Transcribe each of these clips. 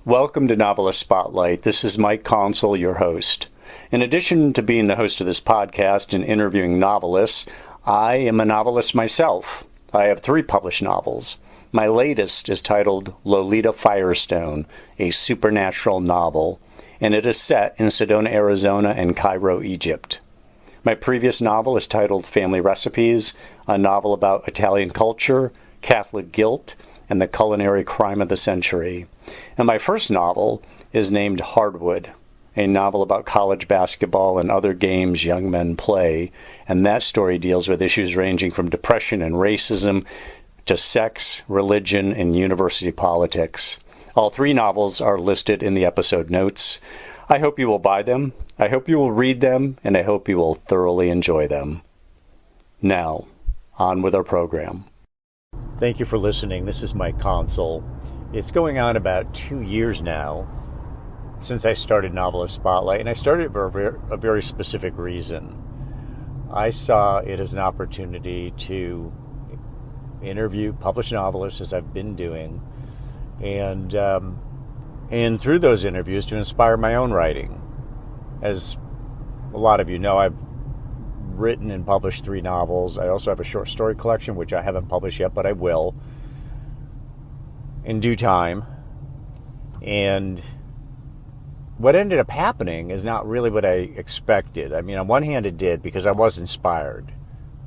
Welcome to Novelist Spotlight. This is Mike Consol, your host. In addition to being the host of this podcast and interviewing novelists, I am a novelist myself. I have 3 published novels. My latest is titled Lolita Firestone, a supernatural novel, and it is set in Sedona, Arizona and Cairo, Egypt. My previous novel is titled Family Recipes, a novel about Italian culture, Catholic guilt, and the culinary crime of the century. And my first novel is named Hardwood, a novel about college basketball and other games young men play, and that story deals with issues ranging from depression and racism to sex, religion, and university politics. All 3 novels are listed in the episode notes. I hope you will buy them, I hope you will read them, and I hope you will thoroughly enjoy them. Now, on with our program. Thank you for listening. This is Mike Consol. It's going on about 2 years now since I started Novelist Spotlight, and I started for a very specific reason. I saw it as an opportunity to interview published novelists, as I've been doing, and through those interviews to inspire my own writing. As a lot of you know, I've written and published 3 novels. I also have a short story collection, which I haven't published yet, but I will in due time. And what ended up happening is not really what I expected. I mean, on one hand it did, because I was inspired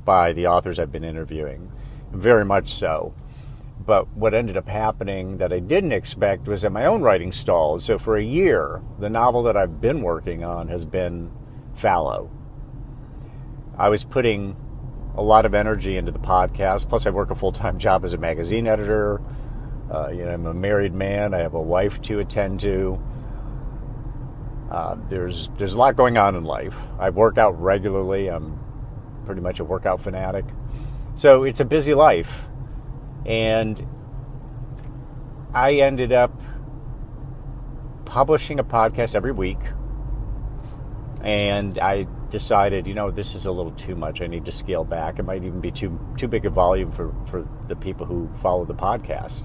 by the authors I've been interviewing, very much so. But what ended up happening that I didn't expect was that my own writing stalled. So for a year, the novel that I've been working on has been fallow. I was putting a lot of energy into the podcast. Plus, I work a full-time job as a magazine editor. I'm a married man. I have a wife to attend to. There's a lot going on in life. I work out regularly. I'm pretty much a workout fanatic. So it's a busy life. And I ended up publishing a podcast every week. And I decided, this is a little too much. I need to scale back. It might even be too big a volume for the people who follow the podcast.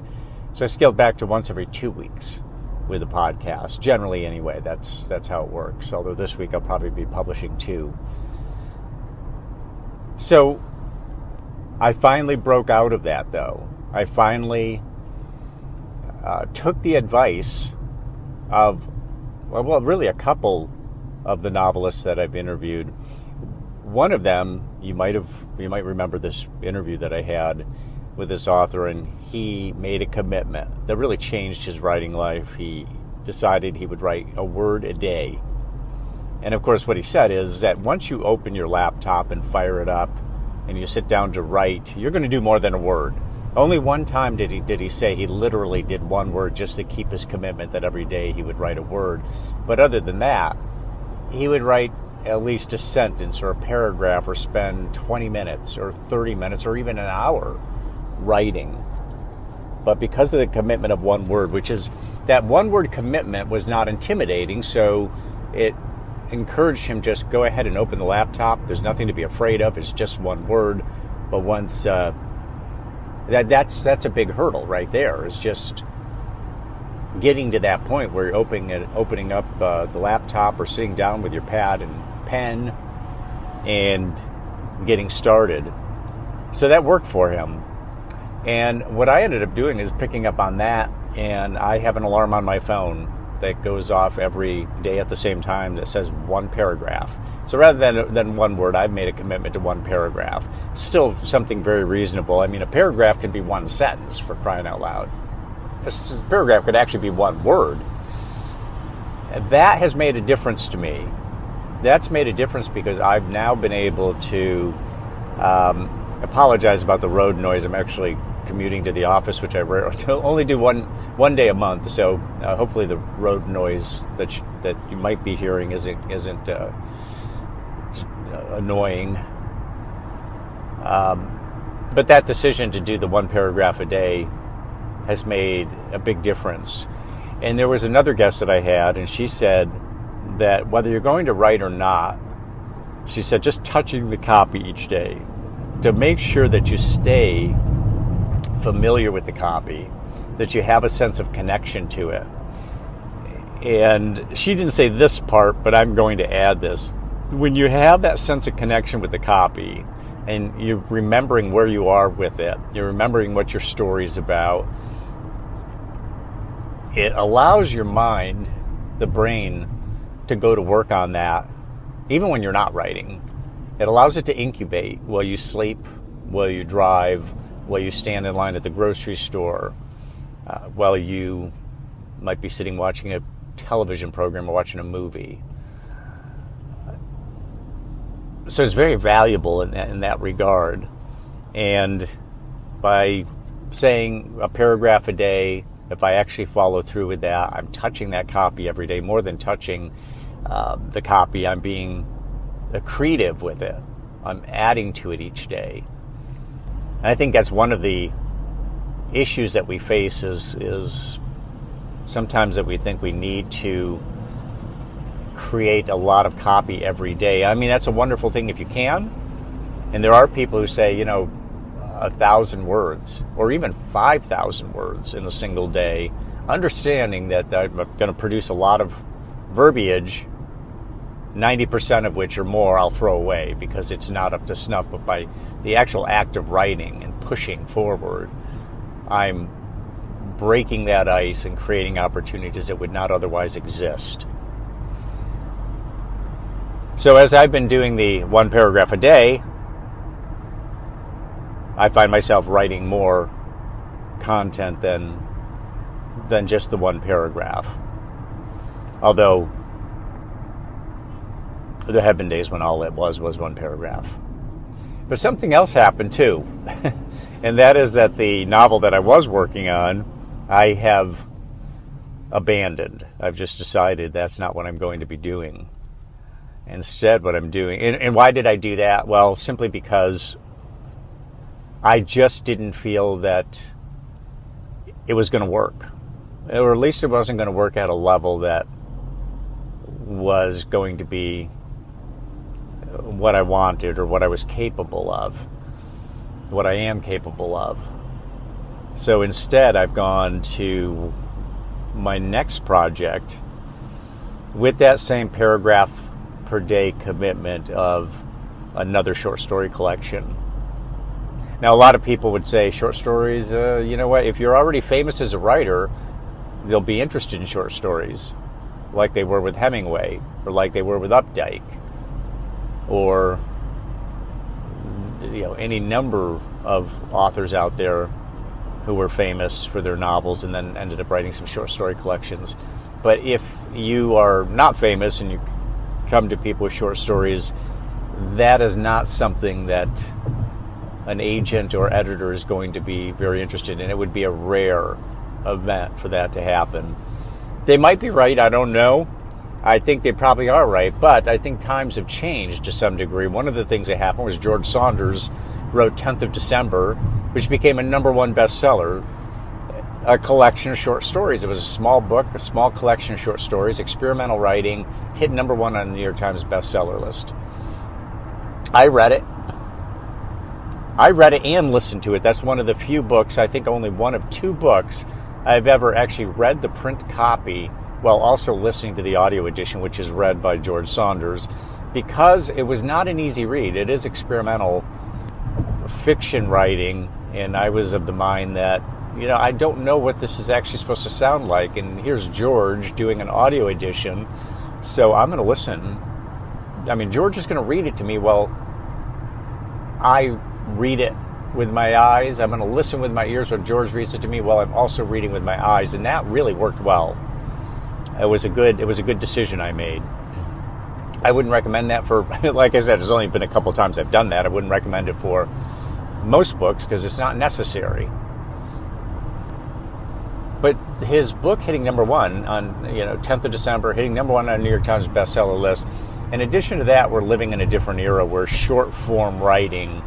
So I scaled back to once every 2 weeks with the podcast. Generally, anyway, that's how it works. Although this week I'll probably be publishing 2. So I finally broke out of that, though. I finally took the advice of, really a couple of the novelists that I've interviewed. One of them, you might remember this interview that I had with this author, and he made a commitment that really changed his writing life. He decided he would write a word a day. And of course what he said is that once you open your laptop and fire it up and you sit down to write, you're going to do more than a word. Only one time did he say he literally did 1 word just to keep his commitment that every day he would write a word. But other than that, he would write at least a sentence or a paragraph, or spend 20 minutes or 30 minutes or even an hour writing. But because of the commitment of 1 word, which is that 1 word commitment was not intimidating, so it encouraged him just go ahead and open the laptop. There's nothing to be afraid of. It's just 1 word. But once that's a big hurdle right there. Is just getting to that point where you're opening up the laptop or sitting down with your pad and pen and getting started. So that worked for him. And what I ended up doing is picking up on that, and I have an alarm on my phone that goes off every day at the same time that says 1 paragraph. So rather than 1 word, I've made a commitment to 1 paragraph. Still something very reasonable. I mean, a paragraph can be 1 sentence, for crying out loud. A paragraph could actually be 1 word. That has made a difference to me. That's made a difference because I've now been able to apologize about the road noise. I'm actually commuting to the office, which I only do one day a month. So hopefully the road noise that you might be hearing isn't annoying. But that decision to do the 1 paragraph a day has made a big difference. And there was another guest that I had, and she said that whether you're going to write or not, she said just touching the copy each day to make sure that you stay familiar with the copy, that you have a sense of connection to it, And she didn't say this part, but I'm going to add this. When you have that sense of connection with the copy, and you're remembering where you are with it, you're remembering what your story's about, it allows your mind, the brain, to go to work on that, even when you're not writing. It allows it to incubate while you sleep, while you drive, while you stand in line at the grocery store, while you might be sitting watching a television program or watching a movie. So it's very valuable in that regard. And by saying a paragraph a day, if I actually follow through with that, I'm touching that copy every day. More than touching the copy, I'm being creative with it. I'm adding to it each day. And I think that's one of the issues that we face is sometimes that we think we need to create a lot of copy every day. I mean, that's a wonderful thing if you can. And there are people who say, 1,000 words or even 5,000 words in a single day, understanding that I'm going to produce a lot of verbiage, 90% of which or more I'll throw away because it's not up to snuff. But by the actual act of writing and pushing forward, I'm breaking that ice and creating opportunities that would not otherwise exist. So as I've been doing the one paragraph a day, I find myself writing more content than just the one paragraph. Although there have been days when all it was one paragraph. But something else happened too. And that is that the novel that I was working on, I have abandoned. I've just decided that's not what I'm going to be doing. Instead, what I'm doing, and why did I do that? Well, simply because I just didn't feel that it was going to work. Or at least it wasn't going to work at a level that was going to be what I wanted or what I was capable of, what I am capable of. So instead, I've gone to my next project with that same paragraph per day commitment of another short story collection. Now, a lot of people would say short stories, you know what, if you're already famous as a writer, they'll be interested in short stories, like they were with Hemingway, or like they were with Updike, or any number of authors out there who were famous for their novels and then ended up writing some short story collections. But if you are not famous and you come to people with short stories, that is not something that an agent or editor is going to be very interested in. It would be a rare event for that to happen. They might be right, I don't know. I think they probably are right, but I think times have changed to some degree. One of the things that happened was George Saunders wrote 10th of December, which became a #1 bestseller, a collection of short stories. It was a small book, a small collection of short stories, experimental writing, hit #1 on the New York Times bestseller list. I read it and listened to it. That's one of the few books, I think only one of 2 books, I've ever actually read the print copy while also listening to the audio edition, which is read by George Saunders, because it was not an easy read. It is experimental fiction writing, and I was of the mind that, I don't know what this is actually supposed to sound like, and here's George doing an audio edition, so I'm going to listen. I mean, George is going to read it to me while I read it with my eyes. I'm going to listen with my ears when George reads it to me while I'm also reading with my eyes, and that really worked well. It was a good decision I made. I wouldn't recommend that for, like I said, there's only been a couple times I've done that. I wouldn't recommend it for most books because it's not necessary. But his book hitting #1 on 10th of December, hitting #1 on a New York Times bestseller list. In addition to that, we're living in a different era where short form writing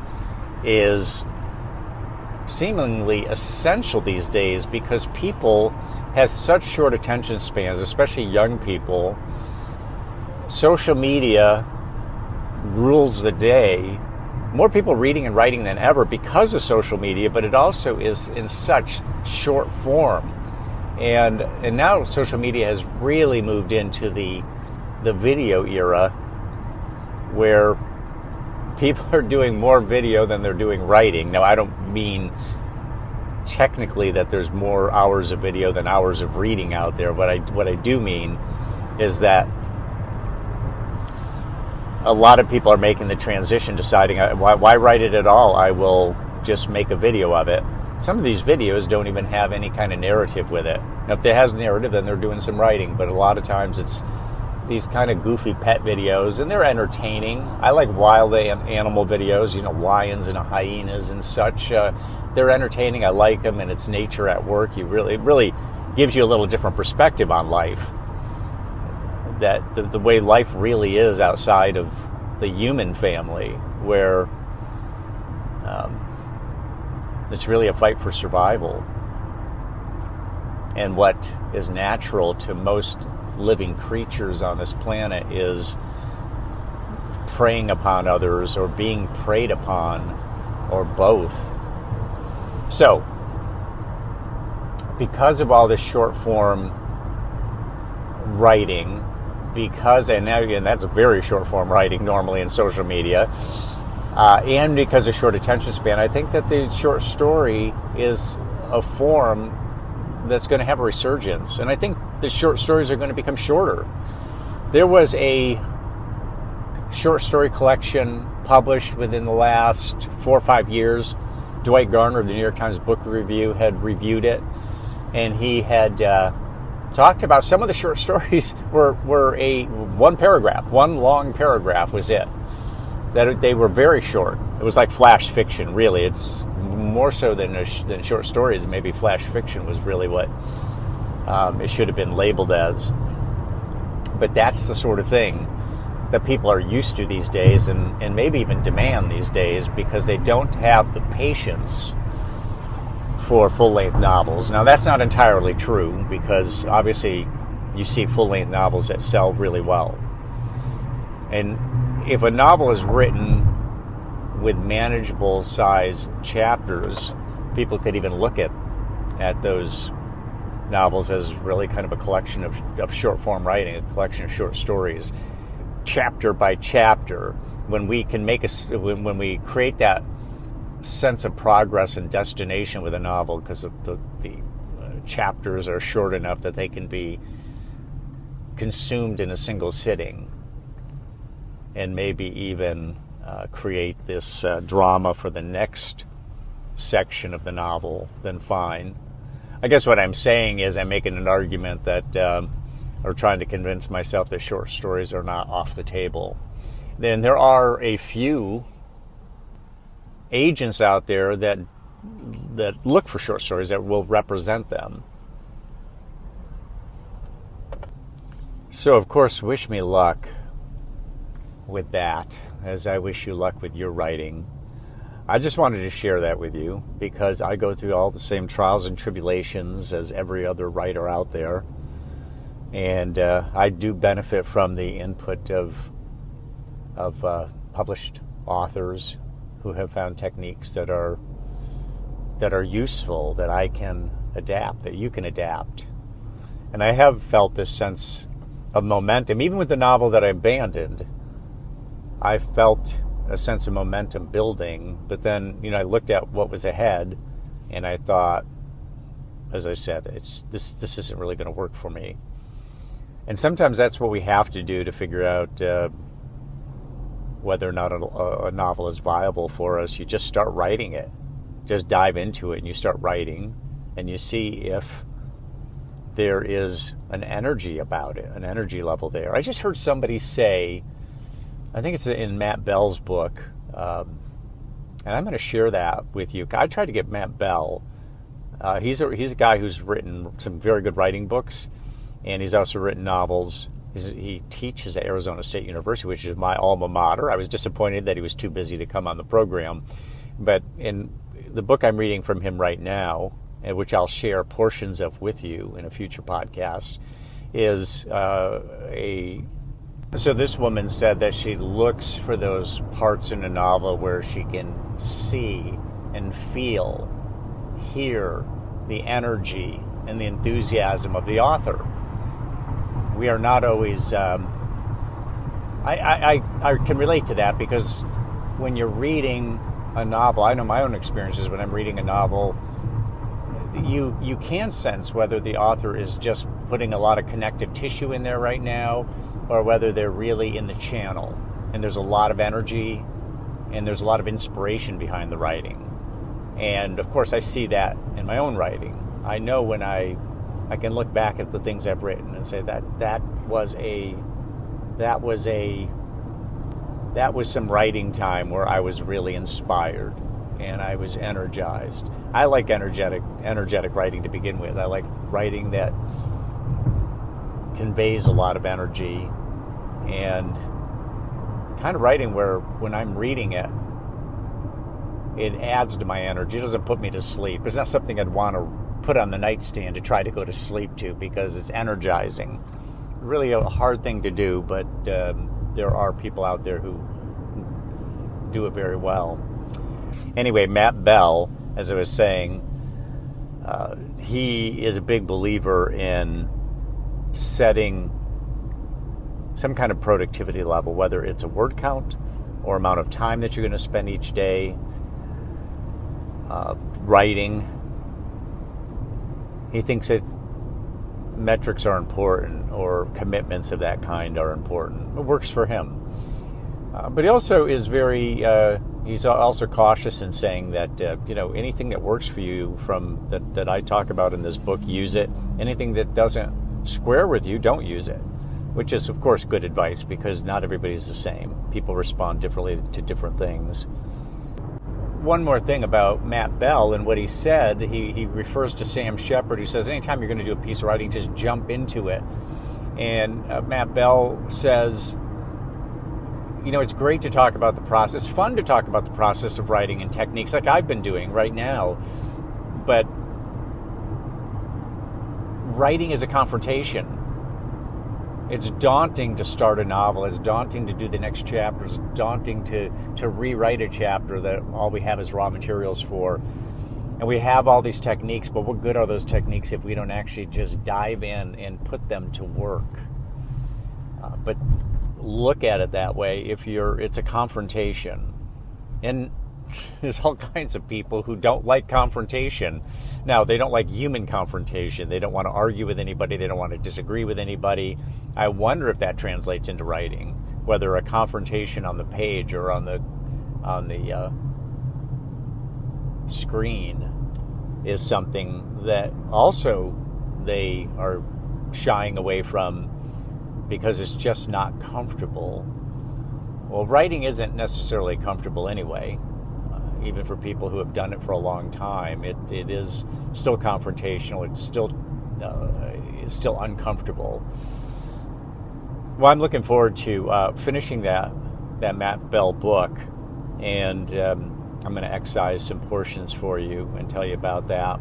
is seemingly essential these days because people have such short attention spans, especially young people. Social media rules the day. More people reading and writing than ever because of social media, but it also is in such short form. And now social media has really moved into the video era, where people are doing more video than they're doing writing. Now, I don't mean technically that there's more hours of video than hours of reading out there. What I do mean is that a lot of people are making the transition, deciding, why write it at all? I will just make a video of it. Some of these videos don't even have any kind of narrative with it. Now, if it has narrative, then they're doing some writing, but a lot of times it's these kind of goofy pet videos, and they're entertaining. I like wild animal videos, lions and hyenas and such. They're entertaining. I like them, and it's nature at work. It really gives you a little different perspective on life. That the way life really is outside of the human family, where it's really a fight for survival. And what is natural to most living creatures on this planet is preying upon others or being preyed upon, or both. So, because of all this short form writing, and now again, that's very short form writing normally in social media, and because of short attention span, I think that the short story is a form that's going to have a resurgence. And I think the short stories are going to become shorter. There was a short story collection published within the last 4 or 5 years. Dwight Garner of the New York Times Book Review had reviewed it, and he had talked about some of the short stories were one long paragraph was it. That they were very short. It was like flash fiction, really. It's more so than short stories. Maybe flash fiction was really what it should have been labeled as. But that's the sort of thing that people are used to these days, and maybe even demand these days, because they don't have the patience for full-length novels. Now, that's not entirely true, because obviously you see full-length novels that sell really well. And if a novel is written with manageable size chapters, people could even look at those novels as really kind of a collection of short form writing, a collection of short stories, chapter by chapter. When we can when we create that sense of progress and destination with a novel, because the chapters are short enough that they can be consumed in a single sitting, and maybe even create this drama for the next section of the novel, then fine. I guess what I'm saying is I'm making an argument that, or trying to convince myself that short stories are not off the table. Then there are a few agents out there that look for short stories that will represent them. So, of course, wish me luck with that, as I wish you luck with your writing. I just wanted to share that with you because I go through all the same trials and tribulations as every other writer out there, and I do benefit from the input of published authors who have found techniques that are useful, that I can adapt, that you can adapt. And I have felt this sense of momentum, even with the novel that I abandoned. I felt a sense of momentum building, but then, I looked at what was ahead, and I thought, as I said, this isn't really going to work for me. And sometimes that's what we have to do to figure out whether or not a novel is viable for us. You just start writing it. Just dive into it, and you start writing, and you see if there is an energy about it, an energy level there. I just heard somebody say, I think it's in Matt Bell's book, and I'm going to share that with you. I tried to get Matt Bell. He's a guy who's written some very good writing books, and he's also written novels. He teaches at Arizona State University, which is my alma mater. I was disappointed that he was too busy to come on the program. But in the book I'm reading from him right now, and which I'll share portions of with you in a future podcast, is So this woman said that she looks for those parts in a novel where she can see and feel, hear the energy and the enthusiasm of the author. We are not always... I can relate to that, because when you're reading a novel, I know my own experiences when I'm reading a novel, you can sense whether the author is just putting a lot of connective tissue in there right now, or whether they're really in the channel. And there's a lot of energy, and there's a lot of inspiration behind the writing. And of course I see that in my own writing. I know when I can look back at the things I've written and say that was some writing time where I was really inspired and I was energized. I like energetic writing to begin with. I like writing that conveys a lot of energy, and kind of writing where when I'm reading it, it adds to my energy. It doesn't put me to sleep. It's not something I'd want to put on the nightstand to try to go to sleep to, because it's energizing. Really a hard thing to do, but there are people out there who do it very well. Anyway, Matt Bell, as I was saying, he is a big believer in setting some kind of productivity level, whether it's a word count or amount of time that you're going to spend each day writing. He thinks that metrics are important, or commitments of that kind are important. It works for him. But he also is he's also cautious in saying that, anything that works for you from that I talk about in this book, use it. Anything that doesn't square with you, don't use it. Which is, of course, good advice, because not everybody's the same. People respond differently to different things. One more thing about Matt Bell and what he said, he refers to Sam Shepard. He says, anytime you're going to do a piece of writing, just jump into it. And Matt Bell says, it's great to talk about the process. It's fun to talk about the process of writing and techniques, like I've been doing right now. But writing is a confrontation. It's daunting to start a novel. It's daunting to do the next chapter. It's daunting to rewrite a chapter that all we have is raw materials for. And we have all these techniques, but what good are those techniques if we don't actually just dive in and put them to work? But look at it that way. It's a confrontation. And there's all kinds of people who don't like confrontation. Now, they don't like human confrontation. They don't want to argue with anybody. They don't want to disagree with anybody. I wonder if that translates into writing, whether a confrontation on the page or on the screen is something that also they are shying away from because it's just not comfortable. Well, writing isn't necessarily comfortable anyway. Even for people who have done it for a long time, it is still confrontational. It's still uncomfortable. Well, I'm looking forward to finishing that Matt Bell book, and I'm going to excise some portions for you and tell you about that.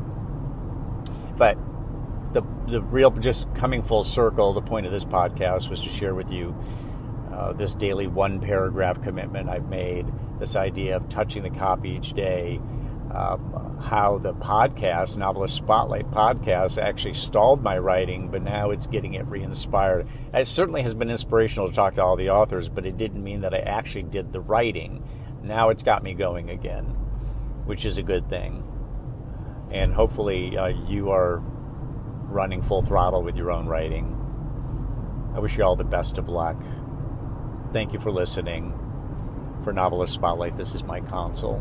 But the real, just coming full circle, the point of this podcast was to share with you this daily one paragraph commitment I've made, this idea of touching the copy each day, how the podcast, Novelist Spotlight podcast, actually stalled my writing, but now it's getting it re-inspired. It certainly has been inspirational to talk to all the authors, but it didn't mean that I actually did the writing. Now it's got me going again, which is a good thing. And hopefully you are running full throttle with your own writing. I wish you all the best of luck. Thank you for listening. For Novelist Spotlight, this is Mike Consol.